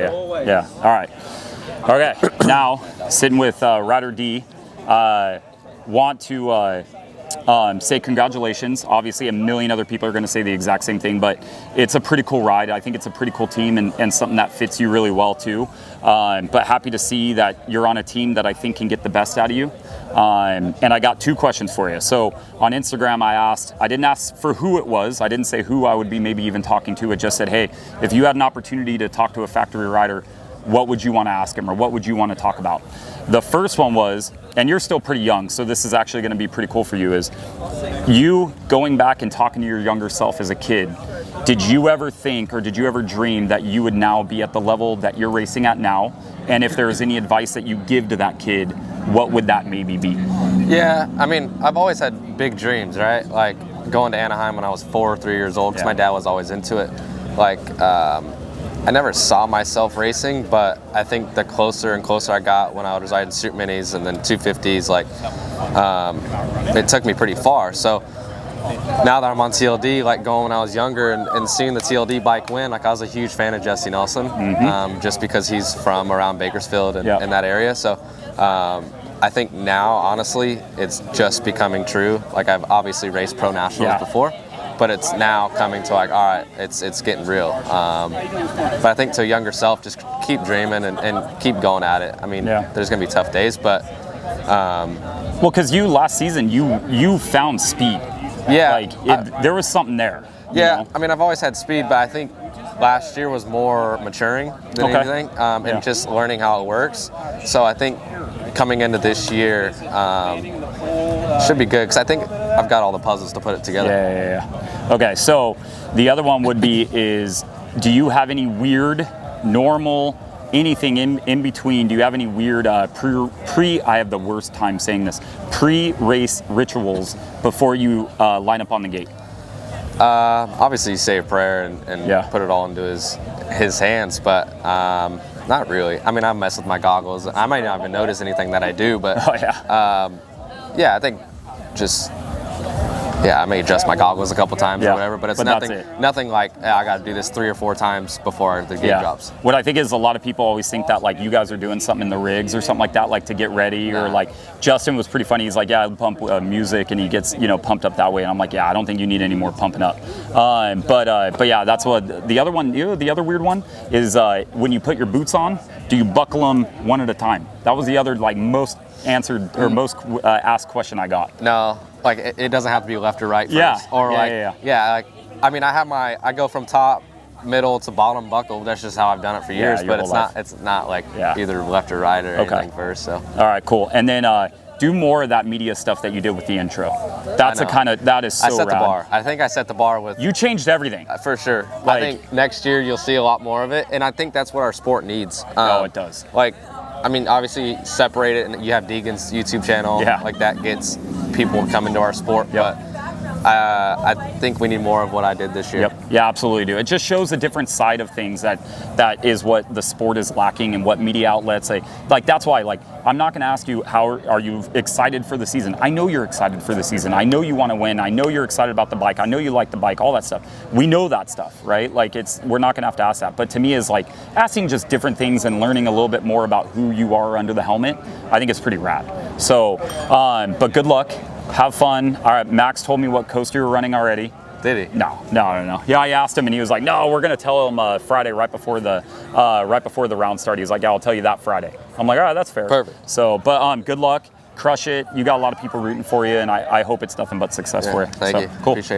Yeah. All right. Okay. Now, sitting with Ryder D. Want to say congratulations. Obviously, a million other people are going to say the exact same thing, but it's a pretty cool ride. I think it's a pretty cool team and something that fits you really well, too. But happy to see that you're on a team that I think can get the best out of you. And I got two questions for you. So on Instagram, I didn't ask for who it was. I didn't say who I would be maybe even talking to. It just said, hey, if you had an opportunity to talk to a factory rider, what would you want to ask him or what would you want to talk about? The first one was, and you're still pretty young, so this is actually going to be pretty cool for you, is you going back and talking to your younger self as a kid. Did you ever think or did you ever dream that you would now be at the level that you're racing at now? And if there's any advice that you give to that kid, what would that maybe be? Yeah, I mean, I've always had big dreams, right? Like going to Anaheim when I was 4 or 3 years old, because my dad was always into it. Like, I never saw myself racing, but I think the closer and closer I got when I was riding Super Minis and then 250s, like, it took me pretty far. So now that I'm on TLD, like going when I was younger and seeing the TLD bike win, like I was a huge fan of Jesse Nelson, just because he's from around Bakersfield and in that area. So I think now, honestly, it's just becoming true. Like I've obviously raced pro nationals before, but it's now coming to like, all right, it's getting real. But I think to a younger self, just keep dreaming and keep going at it. I mean, there's gonna be tough days, but well, because you last season you found speed. Yeah, like there was something there. Yeah, you know? I mean, I've always had speed, but I think last year was more maturing than anything, and just learning how it works. So I think coming into this year should be good because I think I've got all the puzzles to put it together. Yeah. Okay, so the other one would be is, do you have any weird, normal, anything in between? Do you have any weird I have the worst time saying this, pre-race rituals before you line up on the gate? Obviously, you say a prayer and put it all into his hands, but not really. I mean, I mess with my goggles. I might not even notice anything that I do, but yeah, I think just I may adjust my goggles a couple times or whatever, but it's nothing like I got to do this 3 or 4 times before the gate drops. What I think is a lot of people always think that like you guys are doing something in the rigs or something like that, like to get ready, or like Justin was pretty funny. He's like, I pump music, and he gets pumped up that way, and I'm like, I don't think you need any more pumping up. But yeah, that's what the other one. The other weird one is when you put your boots on, do you buckle them one at a time? That was the other like most answered or most asked question I got. No. Like it doesn't have to be left or right first. Like I mean, I go from top, middle to bottom buckle. That's just how I've done it for years. But it's not like either left or right or anything first. So all right, cool. And then do more of that media stuff that you did with the intro. That's that is so rad. I set the bar. I think I set the bar with. You changed everything for sure. Like, I think next year you'll see a lot more of it, and I think that's what our sport needs. It does. Like, I mean, obviously separate it, and you have Deegan's YouTube channel. Like that gets people to come into our sport, but I think we need more of what I did this year. Yeah, absolutely do. It just shows a different side of things that is what the sport is lacking and what media outlets like. That's why, like, I'm not going to ask you how are you excited for the season. I know you're excited for the season. I know you want to win. I know you're excited about the bike. I know you like the bike. All that stuff. We know that stuff, right? Like we're not going to have to ask that. But to me, is like asking just different things and learning a little bit more about who you are under the helmet. I think it's pretty rad. So, but good luck. Have fun. All right, Max told me what coaster you were running already. Did he? No. Yeah, I asked him, and he was like, "No, we're gonna tell him Friday right before the round start." He's like, "Yeah, I'll tell you that Friday." I'm like, "All right, that's fair." Perfect. So, but good luck, crush it. You got a lot of people rooting for you, and I hope it's nothing but success for you. Thank you. Cool. Appreciate it.